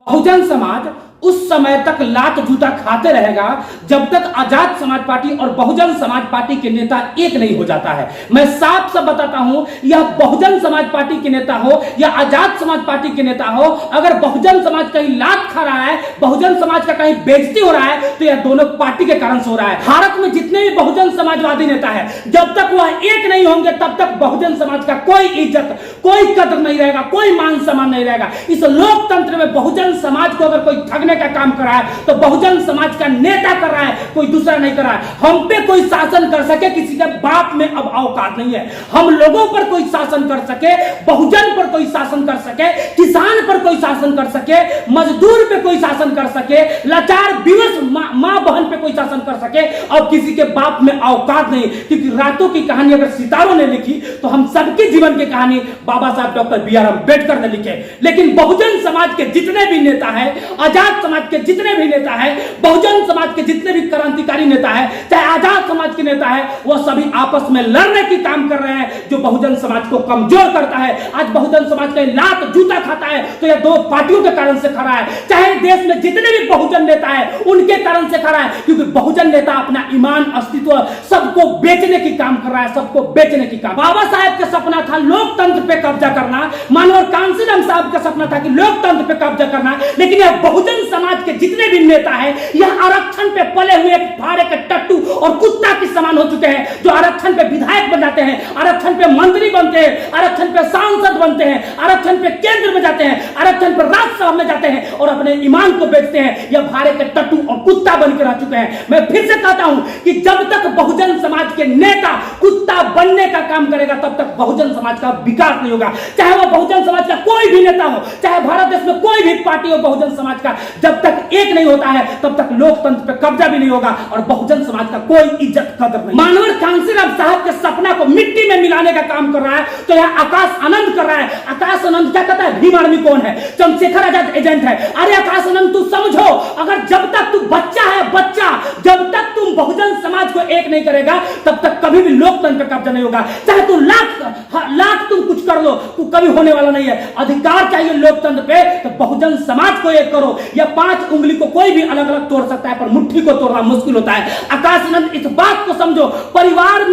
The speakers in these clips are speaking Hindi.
बहुजन समाज उस समय तक लात जूता खाते रहेगा जब तक आजाद समाज पार्टी और बहुजन समाज पार्टी के नेता एक नहीं हो जाता है। मैं साफ साफ बताता हूं, यह बहुजन समाज पार्टी के नेता हो या आजाद समाज पार्टी के नेता हो, अगर बहुजन समाज कहीं लात खा रहा है, बहुजन समाज का कहीं बेइज्जती हो रहा है, तो यह दोनों पार्टी के कारण से हो रहा है। भारत में जितने भी बहुजन समाजवादी नेता है, जब तक वह एक नहीं होंगे तब तक बहुजन समाज का कोई इज्जत, कोई कदर नहीं रहेगा, कोई मान सम्मान नहीं रहेगा। इस लोकतंत्र में बहुजन समाज को अगर कोई ठगने का काम कर रहा है तो बहुजन समाज का नेता कर रहा है, कोई दूसरा नहीं कर रहा है। हम पे कोई शासन कर सके, किसी के बाप में अब औकात नहीं है। हम लोगों पर कोई शासन कर सके, बहुजन पर कोई शासन कर सके, किसान पर कोई शासन कर सके, मजदूर पे कोई शासन कर सके, लाचार विवश मां बहन पे कोई शासन कर सके, और किसी के बाप में औकात नहीं। क्योंकि रातों की कहानी अगर सितारों ने लिखी तो हम सबके जीवन की कहानी बाबा साहब डॉक्टर बी आर अम्बेडकर ने लिखे। लेकिन बहुजन समाज के जितने भी नेता हैं, आजाद समाज के जितने भी नेता हैं, बहुजन समाज के जितने भी क्रांतिकारी नेता हैं, चाहे आजाद समाज के नेता हैं, वह सभी आपस में लड़ने की काम कर रहे हैं जो बहुजन समाज को कमजोर करता है। आज बहुजन समाज का लात जूता खाता है तो यह दो पार्टियों के कारण से खड़ा है। चाहे देश में जितने भी बहुजन नेता है उनके कारण से खड़ा है, क्योंकि बहुजन नेता अपना ईमान, अस्तित्व सबको बेचने की काम कर रहा है, सबको बेचने की काम। बाबा साहब का सपना था लोकतंत्र पे कब्जा करना, मानवर कांसीराम साहब का सपना था कि लोकतंत्र पे कब्जा करना, लेकिन यह बहुजन समाज के जितने भी नेता हैं यह आरक्षण पे पले हुए फाड़े के टट्टू और कुत्ता के समान हो चुके हैं, जो आरक्षण पे विधायक बन जाते हैं, आरक्षण पे मंत्री बनते हैं, आरक्षण पे सांसद बनते हैं, आरक्षण पे केंद्र में जाते हैं, आरक्षण पे राज्यसभा में जाते हैं और अपने ईमान को बेचते हैं। यह फाड़े के टट्टू और कुत्ता बनकर रह चुके हैं। मैं फिर से कहता हूं कि जब तक बहुजन समाज के नेता कुत्ता बनने का काम करेगा तब तक बहुजन समाज का विकास नहीं होगा। चाहे वह बहुजन समाज का कोई भी नेता हो, चाहे भारत देश में कोई भी पार्टी हो बहुजन समाज का, जब तक एक नहीं होता है तब तक लोकतंत्र पे कब्जा भी नहीं होगा और बहुजन समाज का कोई इज्जत कदर नहीं। मानवर कांसीराम साहब के सपना को मिट्टी में मिलाने का काम कर रहा है तो यह आकाश आनंद कर रहा है। आकाश आनंद क्या कहता है? भीम आर्मी कौन है? चंद्रशेखर आजाद एजेंट है। अरे आकाश आनंद तू समझो, अगर जब तक तू बच्चा है, बच्चा, जब तक तुम बहुजन समाज को एक नहीं करेगा तब तक कभी भी लोकतंत्र पे कब्जा नहीं होगा। चाहे तू लाख तुम कुछ कर लो, तू कभी होने वाला नहीं है। अधिकार चाहिए लोकतंत्र पे तो बहुजन समाज को एक करो। या 5 उंगली को कोई भी अलग अलग तोड़ सकता है पर मुट्ठी को तोड़ना मुश्किल होता है। आकाश आनंद इस बात को समझो, परिवार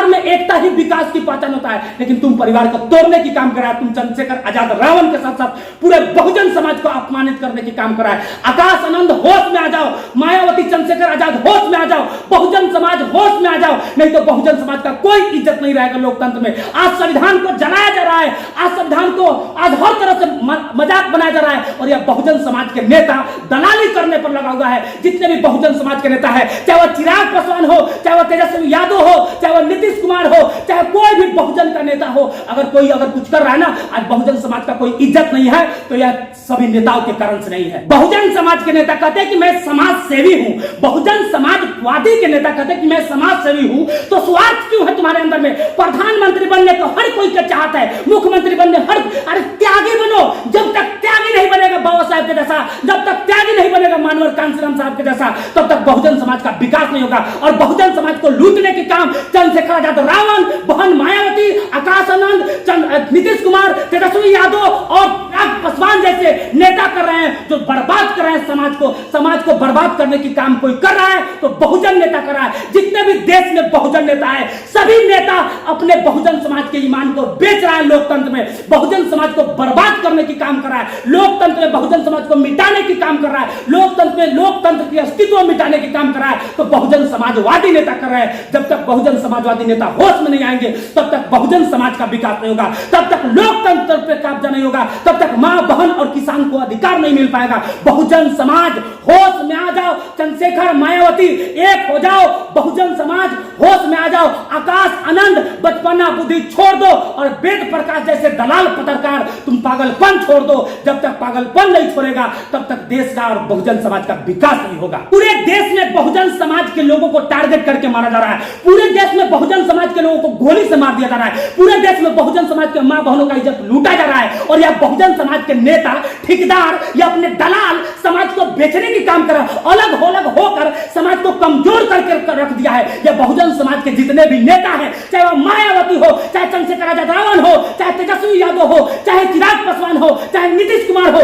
में एकता ही विकास की पहचान होता है, लेकिन तुम परिवार को तोड़ने की काम कर रहा है। तुम चंद्रशेखर आजाद रावण के साथ साथ पूरे बहुजन समाज को अपमानित करने की काम कर रहा है। आकाश आनंद होश में आ जाओ, मायावती, चंद्रशेखर आजाद होश में आ जाओ, बहुजन समाज होश में आ जाओ, नहीं तो बहुजन समाज का कोई इज्जत नहीं रहेगा लोकतंत्र में। आज संविधान को जलाया जा रहा है, आज संविधान को आज हर तरह से मजाक बनाया जा रहा है और यह बहुजन समाज के नेता दलाली करने पर लगा हुआ है। जितने भी बहुजन समाज के नेता है, चाहे वह चिराग पासवान हो, चाहे वह तेजस्वी यादव हो, चाहे वह नीतीश कुमार हो, चाहे कोई भी बहुजन का नेता हो, अगर कुछ कर रहा है ना, आज बहुजन समाज का कोई इज्जत नहीं है तो यह सभी नेताओं के कारण से नहीं है। बहुजन समाज के नेता कहते हैं कि मैं समाज सेवी हूं, बहुजन समाजवादी के नेता कहते हैं कि मैं समाज सेवी हूं, तो स्वार्थ क्यों है तुम्हारे अंदर में? प्रधानमंत्री बनने को हर कोई का चाहता है, मुख्यमंत्री बनने अरे त्यागी बनो। जब तक त्यागी नहीं बनेगा बाबा साहब के जैसा, जब तक त्यागी नहीं बनेगा मानवर कांसीराम साहब के जैसा, तब तक बहुजन समाज का विकास नहीं होगा। और बहुजन समाज को लूटने के काम चंद्रशेखर आजाद रावण, बहन मायावती, आकाश आनंद, नीतीश कुमार, तेजस्वी यादव और पासवान जैसे नेता कर रहे हैं, जो बर्बाद कर रहे हैं समाज को बर्बाद करने की काम कोई कर रहा है तो बहुजन नेता कर रहा है। जितने भी देश में बहुजन नेता है, सभी नेता अपने बहुजन समाज के ईमान को बेच रहा है। लोकतंत्र में बहुजन समाज को बर्बाद करने की काम कर रहा है, लोकतंत्र में बहुजन समाज को मिटाने की काम कर रहा है, लोकतंत्र की अस्तित्व मिटाने की काम कर रहा है, तो बहुजन समाजवादी नेता कर रहे हैं। जब तक बहुजन समाजवादी नेता होश में नहीं आएंगे तब तक बहुजन समाज का विकास नहीं होगा, तब तक लोकतंत्र पे कब्जा नहीं होगा, तब तक मां, बहन और किसान को अधिकार नहीं मिल पाएगा। बहुजन समाज होश में आ जाओ, चंद्रशेखर, मायावती एक हो जाओ, बहुजन समाज होश में आ जाओ। आकाश आनंद बचपना बुद्धि छोड़ दो और वेद प्रकाश जैसे दलाल पत्रकार तुम पागलपन छोड़ दो। जब तक पागलपन नहीं छोड़ेगा तब तक देश का और बहुजन समाज का विकास नहीं होगा। पूरे देश में बहुजन समाज के लोगों को टारगेट करके मारा जा रहा है, पूरे देश में बहुजन समाज के लोगों को गोली से मार दिया जा रहा है, पूरे देश में बहुजन समाज के मां बहनों का इज्जत लूटा जा रहा है और यह बहुजन समाज के नेता, ठेकेदार या अपने दलाल समाज को बेचने की काम कर रहा है। अलग होकर समाज को कमजोर करके रख दिया है। यह बहुजन समाज के जितने भी नेता हैं, चाहे वह मायावती हो, चाहे चंद्रशेखर आजाद रावण हो, चाहे तेजस्वी यादव हो, चाहे चिराग पासवान हो, चाहे नीतीश कुमार हो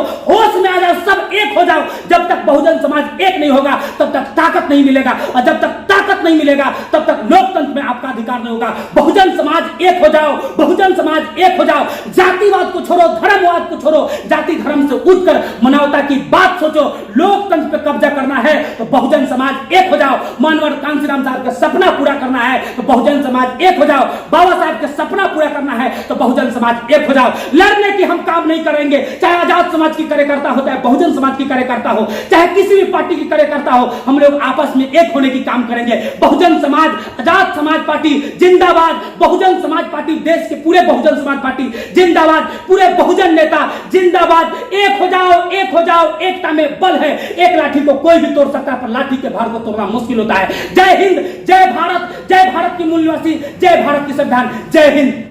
तब तक ताकत नहीं मिलेगा, और जब तक ताकत नहीं मिलेगा तब तक लोकतंत्र में आपका अधिकार नहीं होगा। बहुजन समाज एक हो जाओ, बहुजन समाज एक हो जाओ। जातिवाद को छोड़ो, धर्मवाद को छोड़ो, जाति धर्म से उठकर मानवता की बात सोचो। लोकतंत्र पे कब्जा करना है तो बहुजन समाज एक हो जाओ। मानव कांशीराम साहब का सपना पूरा करना है तो बहुजन समाज एक हो जाओ। बाबा साहब का सपना पूरा करना है तो बहुजन समाज एक हो जाओ। लड़ने की हम काम नहीं करेंगे, चाहे आजाद समाज की कार्यकर्ता हो, चाहे बहुजन समाज की कार्यकर्ता हो, चाहे किसी भी पार्टी की कार्यकर्ता हो, हम लोग आपस में एक होने की काम करेंगे। बहुजन समाज, आजाद समाज पार्टी जिंदाबाद, बहुजन समाज पार्टी, देश के पूरे बहुजन समाज पार्टी जिंदाबाद, पूरे बहुजन नेता जिंदाबाद। एक हो जाओ, एक हो जाओ, एकता में बल है। एक लाठी को कोई भी तोड़ सकता है पर लाठी के भार को तोड़ना मुश्किल होता है। जय हिंद, जय भारत, जय भारत की मूल निवासी, जय भारत की संविधान, जय हिंद।